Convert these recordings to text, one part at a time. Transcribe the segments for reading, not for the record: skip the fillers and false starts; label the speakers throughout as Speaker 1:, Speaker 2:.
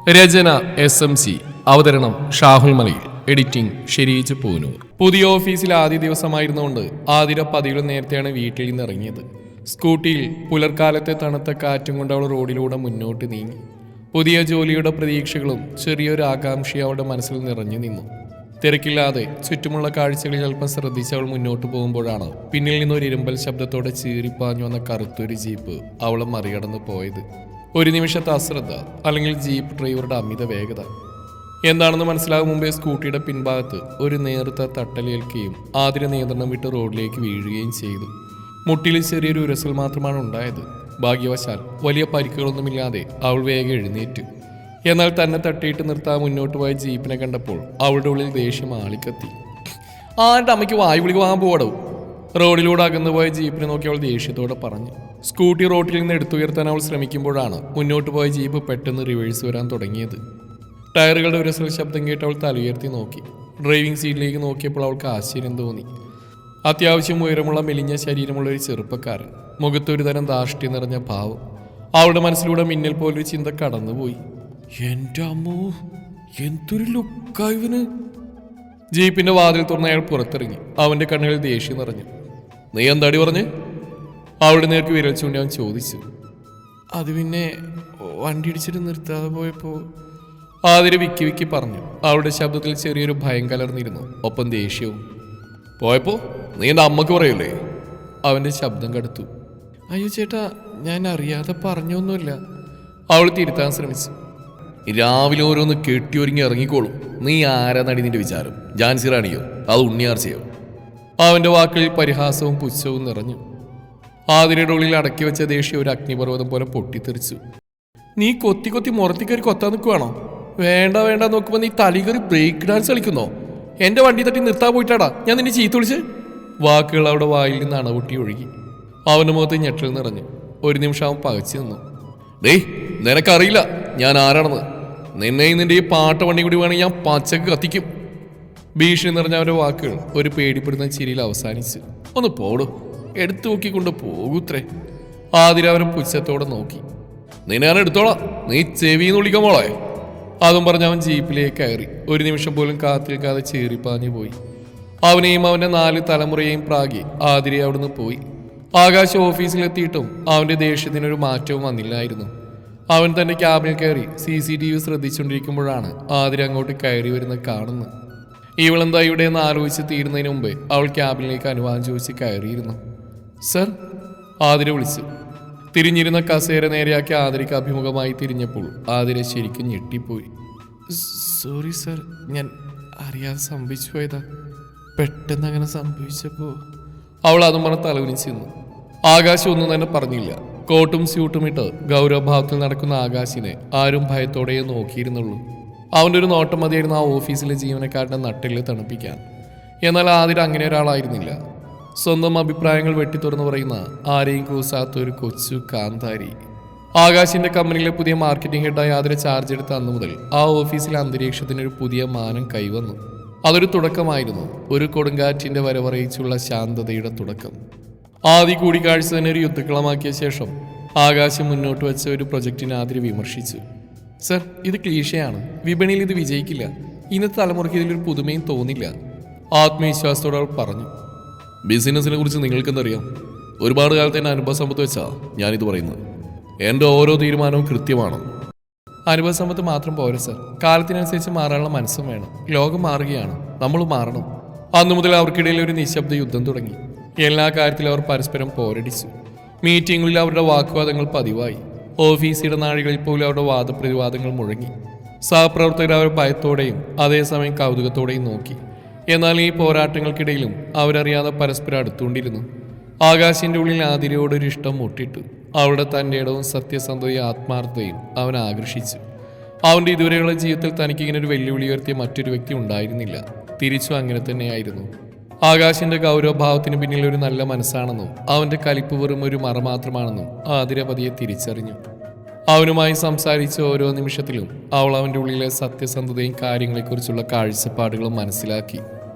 Speaker 1: രചന SMC. അവതരണം ഷാഹുൽ മലയിൽ. Editing Shereej Poonoor. പുതിയ ഓഫീസിൽ ആദ്യ ദിവസമായിരുന്നുകൊണ്ട് ആതിര പതിവിലും നേരത്തെയാണ് വീട്ടിൽ നിന്ന് ഇറങ്ങിയത്. സ്കൂട്ടിയിൽ പുലർക്കാലത്തെ തണുത്ത കാറ്റും കൊണ്ട് അവൾ റോഡിലൂടെ മുന്നോട്ട് നീങ്ങി. പുതിയ ജോലിയുടെ പ്രതീക്ഷകളും ചെറിയൊരു ആകാംക്ഷയും അവളുടെ മനസ്സിൽ നിറഞ്ഞു നിന്നു. തിരക്കില്ലാതെ ചുറ്റുമുള്ള കാഴ്ചകളിൽ അല്പം ശ്രദ്ധിച്ച് അവൾ മുന്നോട്ട് പോകുമ്പോഴാണ് പിന്നിൽ നിന്നൊരു ഇരുമ്പൽ ശബ്ദത്തോടെ ചീറിപ്പാഞ്ഞു വന്ന കറുത്തൊരു ജീപ്പ് അവളെ മറികടന്ന് പോയത്. ഒരു നിമിഷത്തെ അശ്രദ്ധ, അല്ലെങ്കിൽ ജീപ്പ് ഡ്രൈവറുടെ അമിത വേഗത. എന്താണെന്ന് മനസ്സിലാകും മുമ്പേ സ്കൂട്ടിയുടെ പിൻഭാഗത്ത് ഒരു നേർത്ത തട്ടലേൽക്കുകയും ആതിര നിയന്ത്രണം വിട്ട് റോഡിലേക്ക് വീഴുകയും ചെയ്തു. മുട്ടിൽ ചെറിയൊരു ഉരസൽ മാത്രമാണ് ഉണ്ടായത്. ഭാഗ്യവശാൽ വലിയ പരിക്കുകളൊന്നുമില്ലാതെ അവൾ വേഗം എഴുന്നേറ്റു. എന്നാൽ തന്നെ തട്ടിയിട്ട് നിർത്താൻ മുന്നോട്ട് പോയ ജീപ്പിനെ കണ്ടപ്പോൾ അവളുടെ ഉള്ളിൽ ദേഷ്യം ആളിക്കത്തി. ആരുടെ അമ്മയ്ക്ക് വായു വിളിക്ക് വാങ്ങാൻ പോകടവും. റോഡിലൂടെ അകന്നുപോയ ജീപ്പിനെ നോക്കി അവൾ ദേഷ്യത്തോടെ പറഞ്ഞു. സ്കൂട്ടി റോഡിൽ നിന്ന് എടുത്തുയർത്താൻ അവൾ ശ്രമിക്കുമ്പോഴാണ് മുന്നോട്ട് പോയ ജീപ്പ് പെട്ടെന്ന് റിവേഴ്സ് വരാൻ തുടങ്ങിയത്. ടയറുകളുടെ ഉരസൽ ശബ്ദം കേട്ട് അവൾ തലയുയർത്തി നോക്കി. ഡ്രൈവിംഗ് സീറ്റിലേക്ക് നോക്കിയപ്പോൾ അവൾക്ക് ആശ്ചര്യം തോന്നി. അത്യാവശ്യം ഉയരമുള്ള മെലിഞ്ഞ ശരീരമുള്ള ഒരു ചെറുപ്പക്കാരൻ, മുഖത്തൊരു തരം ധാർഷ്ട്യം നിറഞ്ഞ ഭാവം. അവളുടെ മനസ്സിലൂടെ മിന്നൽ പോലൊരു ചിന്ത കടന്നുപോയി. എൻ്റെ അമ്മോ, എന്തൊരു ലുക്കായിവന്! ജീപ്പിന്റെ വാതിൽ തുറന്ന് അയാൾ പുറത്തിറങ്ങി. അവന്റെ കണ്ണുകളിൽ ദേഷ്യം നിറഞ്ഞു. നീ എന്താടി പറഞ്ഞ്? അവളുടെ നേർക്ക് വിരൽ ചൂണ്ടി അവൻ ചോദിച്ചു. അത് പിന്നെ വണ്ടി ഇടിച്ചിട്ട് നിർത്താതെ പോയപ്പോ, ആതിര വിക്കി വിക്കി പറഞ്ഞു. അവളുടെ ശബ്ദത്തിൽ ചെറിയൊരു ഭയം കലർന്നിരുന്നു, ഒപ്പം ദേഷ്യവും. പോയപ്പോ നീ എൻ്റെ അമ്മക്ക് പറയല്ലേ? അവന്റെ ശബ്ദം കടുത്തു. അയ്യോ ചേട്ടാ, ഞാൻ അറിയാതെ പറഞ്ഞൊന്നുമില്ല. അവൾ തിരുത്താൻ ശ്രമിച്ചു. രാവിലെ ഓരോന്ന് കെട്ടിയൊരുങ്ങി ഇറങ്ങിക്കോളും. നീ ആരാ നടി നിന്റെ വിചാരം? ജാൻസി റാണിയോ അത് ഉണ്ണിയാർച്ചയോ? അവന്റെ വാക്കുകളിൽ പരിഹാസവും പുച്ഛവും നിറഞ്ഞു. ആതിരയുടെ ഉള്ളിൽ അടക്കി വെച്ച ദേഷ്യം ഒരു അഗ്നിപർവ്വതം പോലെ പൊട്ടിത്തെറിച്ചു. നീ കൊത്തി കൊത്തി മുറത്തിക്കറി കൊത്താൻ നിൽക്കുവാണോ? വേണ്ട വേണ്ട നോക്കുമ്പോൾ നീ തലികറി ബ്രേക്ക് ഡാൻസ് കളിക്കുന്നോ? എന്റെ വണ്ടി തട്ടി നിർത്താൻ പോയിട്ടാടാ ഞാൻ നിന്നെ ചീത്ത വിളിച്ച്. വാക്കുകൾ അവിടെ വായിൽ നിന്ന് അണപൊട്ടി ഒഴുകി. അവന്റെ മുഖത്ത് ഞെട്ടൽ നിറഞ്ഞു. ഒരു നിമിഷം അവൻ പകച്ചു നിന്നു. ഡേയ്, നിനക്കറിയില്ല ഞാൻ ആരാണെന്ന്. നിന്നെയും നിന്റെ ഈ പാട്ട വണ്ടി കൂടി വേണമെങ്കിൽ ഞാൻ പച്ചക്ക് കത്തിക്കും. ഭീഷണി നിറഞ്ഞ അവരുടെ വാക്കുകൾ ഒരു പേടിപ്പെടുന്ന ചിരിയിൽ അവസാനിച്ചു. ഒന്ന് പോടൂ, എടുത്തു നോക്കിക്കൊണ്ട് പോകൂത്രേ. ആതിര അവരെ പുച്ഛത്തോടെ നോക്കി. നിന്നെ ഞാൻ എടുത്തോളാം, നീ ചെവിന്ന് വിളിക്കാൻ മോളെ. അതും പറഞ്ഞ് അവൻ ജീപ്പിലേക്ക് കയറി. ഒരു നിമിഷം പോലും കാത്തിരിക്കാതെ ചീറിപ്പാഞ്ഞു പോയി. അവനെയും അവന്റെ 4 തലമുറയെയും പ്രാഗി ആതിരയെ അവിടുന്ന് പോയി. ആകാശ് ഓഫീസിലെത്തിയിട്ടും അവന്റെ ദേഷ്യത്തിനൊരു മാറ്റവും വന്നില്ലായിരുന്നു. അവൻ തന്റെ ക്യാബിനിൽ കയറി CCTV ശ്രദ്ധിച്ചുകൊണ്ടിരിക്കുമ്പോഴാണ് ആതിര അങ്ങോട്ട് കയറി വരുന്നത് കാണുന്നത്. ഇവളെന്താ ഇവിടെ നിന്ന് ആലോചിച്ച് തീരുന്നതിന് മുമ്പേ അവൾ ക്യാബിനിലേക്ക് അനുവാദം ചോദിച്ച് കയറിയിരുന്നു. സർ, ആതിര വിളിച്ചു. തിരിഞ്ഞിരുന്ന കസേര നേരെയാക്കി ആതിരയ്ക്ക് അഭിമുഖമായി തിരിഞ്ഞപ്പോൾ ആതിര ശരിക്കും ഞെട്ടിപ്പോയി. സോറി സർ, ഞാൻ അറിയാതെ സംഭവിച്ചു പോയതാ. പെട്ടെന്ന് അങ്ങനെ സംഭവിച്ചപ്പോ. അവൾ അതും പറഞ്ഞ് തലകുനിച്ചിരുന്നു. ആകാശം ഒന്നും തന്നെ പറഞ്ഞില്ല. കോട്ടും സ്യൂട്ടും ഇട്ട് ഗൗരവഭാവത്തിൽ നടക്കുന്ന ആകാശിനെ ആരും ഭയത്തോടെ നോക്കിയിരുന്നുള്ളൂ. അവൻ്റെ ഒരു നോട്ടം മതിയായിരുന്നു ആ ഓഫീസിലെ ജീവനക്കാരുടെ നട്ടില് തണുപ്പിക്കാൻ. എന്നാൽ ആതിര അങ്ങനെ ഒരാളായിരുന്നില്ല. സ്വന്തം അഭിപ്രായങ്ങൾ വെട്ടിത്തുറന്ന് പറയുന്ന ആരെയും കൂസാത്ത ഒരു കൊച്ചു കാന്താരി. ആകാശിന്റെ കമ്പനിയിലെ പുതിയ മാർക്കറ്റിംഗ് ഹെഡായി ആതിര ചാർജ് എടുത്ത അന്നു മുതൽ ആ ഓഫീസിലെ അന്തരീക്ഷത്തിനൊരു പുതിയ മാനം കൈവന്നു. അതൊരു തുടക്കമായിരുന്നു, ഒരു കൊടുങ്കാറ്റിന്റെ വരവറിയിച്ചുള്ള ശാന്തതയുടെ തുടക്കം. ആദ്യ കൂടിക്കാഴ്ച തന്നെ ഒരു യുദ്ധക്കളമാക്കിയ ശേഷം ആകാശം മുന്നോട്ട് വെച്ച ഒരു പ്രൊജക്റ്റിനെ ആതിര വിമർശിച്ചു. സർ, ഇത് ക്ലീശയാണ്. വിപണിയിൽ ഇത് വിജയിക്കില്ല. ഇന്നത്തെ തലമുറയ്ക്ക് ഇതിലൊരു പുതുമയും തോന്നില്ല. ആത്മവിശ്വാസത്തോടെ അവൾ പറഞ്ഞു. ബിസിനസിനെ കുറിച്ച് നിങ്ങൾക്കെന്തറിയാം? ഒരുപാട് കാലത്ത് എൻ്റെ അനുഭവ സമ്പത്ത് വെച്ചാ ഞാനിത് പറയുന്നത്. എൻ്റെ ഓരോ തീരുമാനവും കൃത്യമാണ്. അനുഭവ സമ്പത്ത് മാത്രം പോരാ സർ, കാലത്തിനനുസരിച്ച് മാറാനുള്ള മനസ്സും വേണം. ലോകം മാറുകയാണ്, നമ്മൾ മാറണം. അന്നു മുതൽ അവർക്കിടയിൽ ഒരു നിശബ്ദ യുദ്ധം തുടങ്ങി. എല്ലാ കാര്യത്തിലും അവർ പരസ്പരം പോരടിച്ചു. മീറ്റിങ്ങുകളിൽ അവരുടെ വാഗ്വാദങ്ങൾ പതിവായി. ഓഫീസ് ഇടനാഴികളിൽ പോലും അവരുടെ വാദപ്രതിവാദങ്ങൾ മുഴങ്ങി. സഹപ്രവർത്തകർ അവർ ഭയത്തോടെയും അതേസമയം കൗതുകത്തോടെയും നോക്കി. എന്നാൽ ഈ പോരാട്ടങ്ങൾക്കിടയിലും അവരറിയാതെ പരസ്പരം അടുത്തുകൊണ്ടിരുന്നു. ആകാശിന്റെ ഉള്ളിൽ ആതിരയോടൊരു ഇഷ്ടം മുട്ടിട്ടു. അവളുടെ തൻ്റെ ഇടവും സത്യസന്ധതയും ആത്മാർത്ഥതയും അവൻ ആകർഷിച്ചു. അവൻ്റെ ഇതുവരെയുള്ള ജീവിതത്തിൽ തനിക്ക് ഇങ്ങനെ ഒരു വെല്ലുവിളി ഉയർത്തിയ മറ്റൊരു വ്യക്തി ഉണ്ടായിരുന്നില്ല. തിരിച്ചും അങ്ങനെ തന്നെയായിരുന്നു. ആകാശിന്റെ ഗൗരവഭാവത്തിന് പിന്നിൽ ഒരു നല്ല മനസ്സാണെന്നും അവന്റെ കലിപ്പ് വെറും ഒരു മറ മാത്രമാണെന്നും ആതിര പതിയെ തിരിച്ചറിഞ്ഞു. അവനുമായി സംസാരിച്ച ഓരോ നിമിഷത്തിലും അവൾ അവൻ്റെ ഉള്ളിലെ സത്യസന്ധതയും കാര്യങ്ങളെക്കുറിച്ചുള്ള കാഴ്ചപ്പാടുകളും മനസ്സിലാക്കി.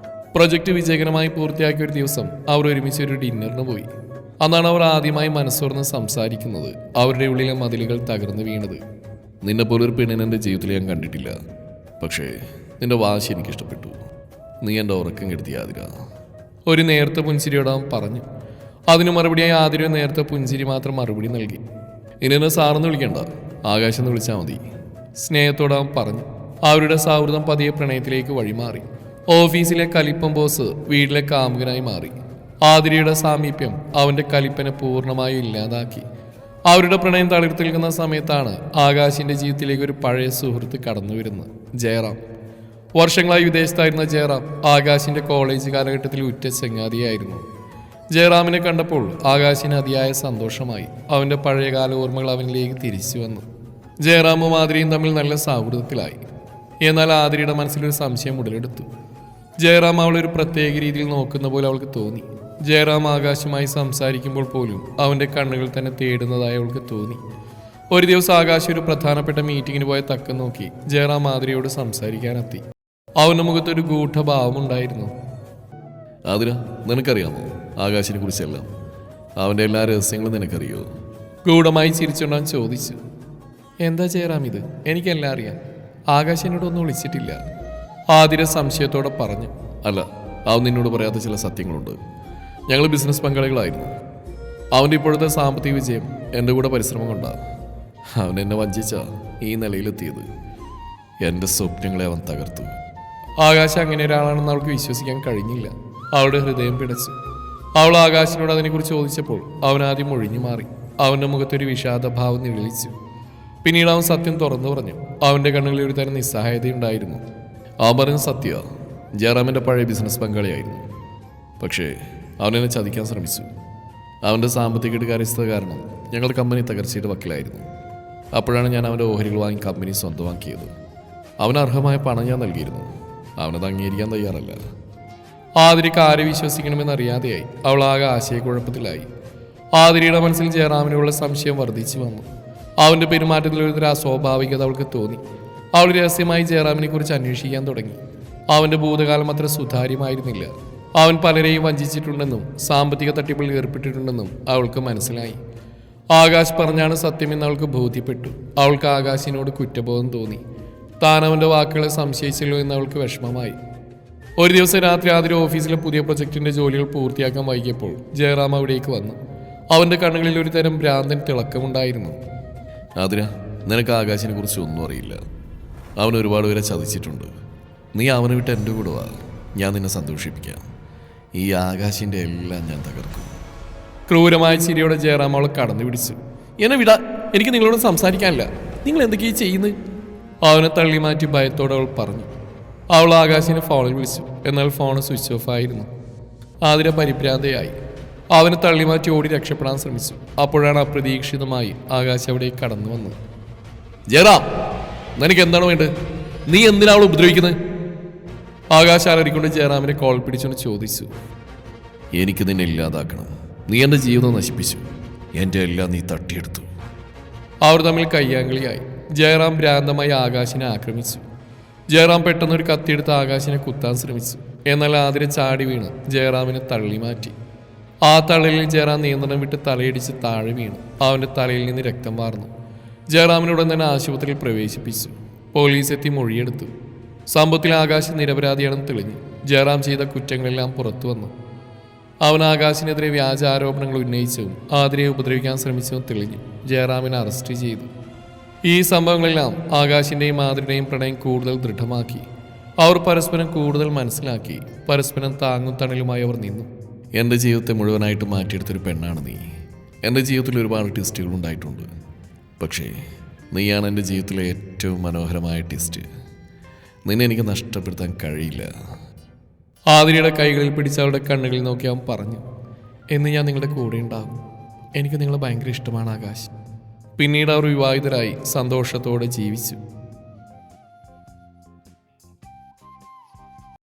Speaker 1: പ്രൊജക്ട് വിജയകരമായി പൂർത്തിയാക്കിയ ഒരു ദിവസം അവർ ഒരുമിച്ച് ഒരു ഡിന്നറിന് പോയി. അന്നാണ് അവർ ആദ്യമായി മനസ്സോർന്ന് സംസാരിക്കുന്നത്. അവരുടെ ഉള്ളിലെ മതിലുകൾ തകർന്നു വീണത്.
Speaker 2: നിന്നെ പോലൊരു പെണ്ണിനെ എൻ്റെ ജീവിതത്തിൽ ഞാൻ കണ്ടിട്ടില്ല. പക്ഷേ നിന്റെ വാശി എനിക്കിഷ്ടപ്പെട്ടു. നീ എൻ്റെ ഉറക്കം കെടുത്തിയ ആതിര.
Speaker 1: ഒരു നേരത്തെ പുഞ്ചിരിയോട് അവൻ പറഞ്ഞു. അതിനു മറുപടിയായി ആതിര നേരത്തെ പുഞ്ചിരി മാത്രം മറുപടി നൽകി.
Speaker 2: ഇനി എന്നെ സാറെന്ന് വിളിക്കണ്ട, ആകാശം എന്ന് വിളിച്ചാൽ മതി.
Speaker 1: സ്നേഹത്തോടെ അവൻ പറഞ്ഞു. അവരുടെ സൗഹൃദം പതിയെ പ്രണയത്തിലേക്ക് വഴിമാറി. ഓഫീസിലെ കലിപ്പം ബോസ് വീട്ടിലെ കാമുകനായി മാറി. ആതിരയുടെ സാമീപ്യം അവന്റെ കലിപ്പനെ പൂർണ്ണമായും ഇല്ലാതാക്കി. അവരുടെ പ്രണയം തളിർത്തു നിൽക്കുന്ന സമയത്താണ് ആകാശിന്റെ ജീവിതത്തിലേക്ക് ഒരു പഴയ സുഹൃത്ത് കടന്നു വരുന്നത്, ജയറാം. വർഷങ്ങളായി വിദേശത്തായിരുന്ന ജയറാം ആകാശിന്റെ കോളേജ് കാലഘട്ടത്തിൽ ഉറ്റ ചങ്ങാതിയായിരുന്നു. ജയറാമിനെ കണ്ടപ്പോൾ ആകാശിന് അതിയായ സന്തോഷമായി. അവന്റെ പഴയകാല ഓർമ്മകൾ അവനിലേക്ക് തിരിച്ചു വന്നു. ജയറാമും ആതിരയും തമ്മിൽ നല്ല സൗഹൃദത്തിലായി. എന്നാൽ ആതിരയുടെ മനസ്സിലൊരു സംശയം ഉടലെടുത്തു. ജയറാം അവളെ ഒരു പ്രത്യേക രീതിയിൽ നോക്കുന്ന പോലെ അവൾക്ക് തോന്നി. ജയറാം ആകാശുമായി സംസാരിക്കുമ്പോൾ പോലും അവന്റെ കണ്ണുകൾ തന്നെ തേടുന്നതായി അവൾക്ക് തോന്നി. ഒരു ദിവസം ആകാശ് ഒരു പ്രധാനപ്പെട്ട മീറ്റിങ്ങിന് പോയ തക്കം നോക്കി ജയറാം ആതിരയോട് സംസാരിക്കാനെത്തി. അവന്റെ മുഖത്തൊരു ഗൂഢഭാവമുണ്ടായിരുന്നു.
Speaker 2: ആതിര, നിനക്കറിയാമോ ആകാശിനെ കുറിച്ചെല്ലാം? അവൻ്റെ എല്ലാ രഹസ്യങ്ങളും നിനക്കറിയോ?
Speaker 1: ഗൂഢമായി ചിരിച്ചുകൊണ്ടാൻ ചോദിച്ചു. എന്താ ജയറാം ഇത്? എനിക്കെല്ലാം അറിയാം. ആകാശ് എന്നോടൊന്നും വിളിച്ചിട്ടില്ല. ആതിര സംശയത്തോടെ പറഞ്ഞു.
Speaker 2: അല്ല, അവൻ നിന്നോട് പറയാത്ത ചില സത്യങ്ങളുണ്ട്. ഞങ്ങൾ ബിസിനസ് പങ്കാളികളായിരുന്നു. അവൻ്റെ ഇപ്പോഴത്തെ സാമ്പത്തിക വിജയം എൻ്റെ കൂടെ പരിശ്രമം കൊണ്ടാണ്. അവൻ എന്നെ വഞ്ചിച്ച ഈ നിലയിലെത്തിയത്. എൻ്റെ സ്വപ്നങ്ങളെ അവൻ തകർത്തു.
Speaker 1: ആകാശ് അങ്ങനെ ഒരാളാണെന്ന് അവൾക്ക് വിശ്വസിക്കാൻ കഴിഞ്ഞില്ല. അവളുടെ ഹൃദയം പിടച്ചു. അവൾ ആകാശിനോട് അതിനെക്കുറിച്ച് ചോദിച്ചപ്പോൾ അവൻ ആദ്യം ഒഴിഞ്ഞു മാറി. അവൻ്റെ മുഖത്തൊരു വിഷാദഭാവം നിഴലിച്ചു. പിന്നീട് അവൻ സത്യം തുറന്നു പറഞ്ഞു. അവൻ്റെ കണ്ണുകളിൽ ഒരു തരം നിസ്സഹായതയുണ്ടായിരുന്നു.
Speaker 2: അവൻ പറഞ്ഞ സത്യ, ജയറാമിൻ്റെ പഴയ ബിസിനസ് പങ്കാളിയായിരുന്നു. പക്ഷേ അവനെന്നെ ചതിക്കാൻ ശ്രമിച്ചു. അവൻ്റെ സാമ്പത്തിക കാര്യസ്ഥത കാരണം ഞങ്ങളുടെ കമ്പനി തകർച്ചയുടെ വക്കിലായിരുന്നു. അപ്പോഴാണ് ഞാൻ അവൻ്റെ ഓഹരികൾ വാങ്ങി കമ്പനി സ്വന്തമാക്കിയത്. അവന് അർഹമായ പണം ഞാൻ നൽകിയിരുന്നു. അവനത് അംഗീകരിക്കാൻ തയ്യാറല്ല.
Speaker 1: ആതിരയ്ക്ക് ആരെ വിശ്വസിക്കണമെന്നറിയാതെയായി. അവൾ ആകെ ആശയക്കുഴപ്പത്തിലായി. ആതിരയുടെ മനസ്സിൽ ജയറാമിനുള്ള സംശയം വർദ്ധിച്ചു വന്നു. അവൻ്റെ പെരുമാറ്റത്തിൽ ഒരു അസ്വാഭാവികത അവൾക്ക് തോന്നി. അവൾ രഹസ്യമായി ജയറാമിനെ കുറിച്ച് അന്വേഷിക്കാൻ തുടങ്ങി. അവൻ്റെ ഭൂതകാലം അത്ര സുതാര്യമായിരുന്നില്ല. അവൻ പലരെയും വഞ്ചിച്ചിട്ടുണ്ടെന്നും സാമ്പത്തിക തട്ടിപ്പിൽ ഏർപ്പെട്ടിട്ടുണ്ടെന്നും അവൾക്ക് മനസ്സിലായി. ആകാശ് പറഞ്ഞാണ് സത്യമെന്ന് അവൾക്ക് ബോധ്യപ്പെട്ടു. അവൾക്ക് ആകാശിനോട് കുറ്റബോധം തോന്നി. താൻ അവൻ്റെ വാക്കുകളെ സംശയിച്ചല്ലോ എന്ന് അവൾക്ക് വിഷമമായി. ഒരു ദിവസം രാത്രി ആതിര ഓഫീസിലെ പുതിയ പ്രൊജക്ടിന്റെ ജോലികൾ പൂർത്തിയാക്കാൻ വൈകിയപ്പോൾ ജയറാം അവിടേക്ക് വന്നു. അവൻ്റെ കണ്ണുകളിൽ ഒരു തരം ഭ്രാന്തൻ തിളക്കമുണ്ടായിരുന്നു.
Speaker 2: ആതിര, നിനക്ക് ആകാശിനെ കുറിച്ച് ഒന്നും അറിയില്ല. അവൻ ഒരുപാട് പേരെ ചതിച്ചിട്ടുണ്ട്. നീ അവനെ വിട്ട് എൻ്റെ കൂടെ വാ, ഞാൻ നിന്നെ സന്തോഷിപ്പിക്കാം. ഈ ആകാശിൻ്റെ എല്ലാം ഞാൻ തകർക്കും.
Speaker 1: ക്രൂരമായ ചിരിയോടെ ജയറാം അവളെ കടന്നു പിടിച്ചു. എന്നെ വിടാ, എനിക്ക് നിങ്ങളോട് സംസാരിക്കാനില്ല. നിങ്ങൾ എന്തൊക്കെയാണ് ചെയ്യുന്നത്? അവനെ തള്ളി മാറ്റി ഭയത്തോടെ അവൾ പറഞ്ഞു. അവൾ ആകാശിനെ ഫോണിൽ വിളിച്ചു. എന്നാൽ ഫോൺ സ്വിച്ച് ഓഫ് ആയിരുന്നു. ആതിര പരിഭ്രാന്തയായി. അവനെ തള്ളിമാറ്റി ഓടി രക്ഷപ്പെടാൻ ശ്രമിച്ചു. അപ്പോഴാണ് അപ്രതീക്ഷിതമായി ആകാശ് അവിടെ കടന്നു വന്നത്.
Speaker 2: ജയറാം, നിനക്ക് എന്താണ് വേണ്ടത്? നീ എന്തിനാ അവൾ ഉപദ്രവിക്കുന്നത്?
Speaker 1: ആകാശ് അലറിക്കൊണ്ട് ജയറാമിനെ കോൾ പിടിച്ചുകൊണ്ട് ചോദിച്ചു.
Speaker 2: എനിക്ക് നിന്നെ ഇല്ലാതാക്കണം. നീ എൻ്റെ ജീവിതം നശിപ്പിച്ചു. എൻ്റെ എല്ലാം നീ തട്ടിയെടുത്തു.
Speaker 1: അവർ തമ്മിൽ കയ്യാങ്കളിയായി. ജയറാം ഭ്രാന്തമായി ആകാശിനെ ആക്രമിച്ചു. ജയറാം പെട്ടെന്നൊരു കത്തിയെടുത്ത് ആകാശിനെ കുത്താൻ ശ്രമിച്ചു. എന്നാൽ ആതിര ചാടി വീണ് ജയറാമിനെ തള്ളി മാറ്റി. ആ തള്ളലിൽ ജയറാം നിയന്ത്രണം വിട്ട് തലയിടിച്ച് താഴെ വീണു. അവൻ്റെ തലയിൽ നിന്ന് രക്തം വാർന്നു. ജയറാമിനുടൻ തന്നെ ആശുപത്രിയിൽ പ്രവേശിപ്പിച്ചു. പോലീസ് എത്തി മൊഴിയെടുത്തു. സംഭവത്തിൽ ആകാശ് നിരപരാധിയാണെന്ന് തെളിഞ്ഞു. ജയറാം ചെയ്ത കുറ്റങ്ങളെല്ലാം പുറത്തു വന്നു. അവൻ ആകാശിനെതിരെ വ്യാജ ആരോപണങ്ങൾ ഉന്നയിച്ചതും ആതിരയെ ഉപദ്രവിക്കാൻ ശ്രമിച്ചതും തെളിഞ്ഞു. ജയറാമിനെ അറസ്റ്റ് ചെയ്തു. ഈ സംഭവങ്ങളെല്ലാം ആകാശിൻ്റെയും ആതിരയുടെയും പ്രണയം കൂടുതൽ ദൃഢമാക്കി. അവർ പരസ്പരം കൂടുതൽ മനസ്സിലാക്കി. പരസ്പരം താങ്ങും തണലുമായി അവർ നിന്നു.
Speaker 2: എൻ്റെ ജീവിതത്തെ മുഴുവനായിട്ട് മാറ്റിയെടുത്തൊരു പെണ്ണാണ് നീ. എൻ്റെ ജീവിതത്തിൽ ഒരുപാട് ട്വിസ്റ്റുകൾ ഉണ്ടായിട്ടുണ്ട്. പക്ഷേ നീയാണ് എൻ്റെ ജീവിതത്തിലെ ഏറ്റവും മനോഹരമായ ട്വിസ്റ്റ്. നിന്നെ എനിക്ക് നഷ്ടപ്പെടുത്താൻ കഴിയില്ല.
Speaker 1: ആതിരയുടെ കൈകളിൽ പിടിച്ച് അവളുടെ കണ്ണുകളിൽ നോക്കി അവൻ പറഞ്ഞു. എന്ന് ഞാൻ നിങ്ങളുടെ കൂടെ ഉണ്ടാകും. എനിക്ക് നിങ്ങളെ ഭയങ്കര ഇഷ്ടമാണ് ആകാശ്. പിന്നീട് അവർ വിവാഹിതരായി സന്തോഷത്തോടെ ജീവിച്ചു.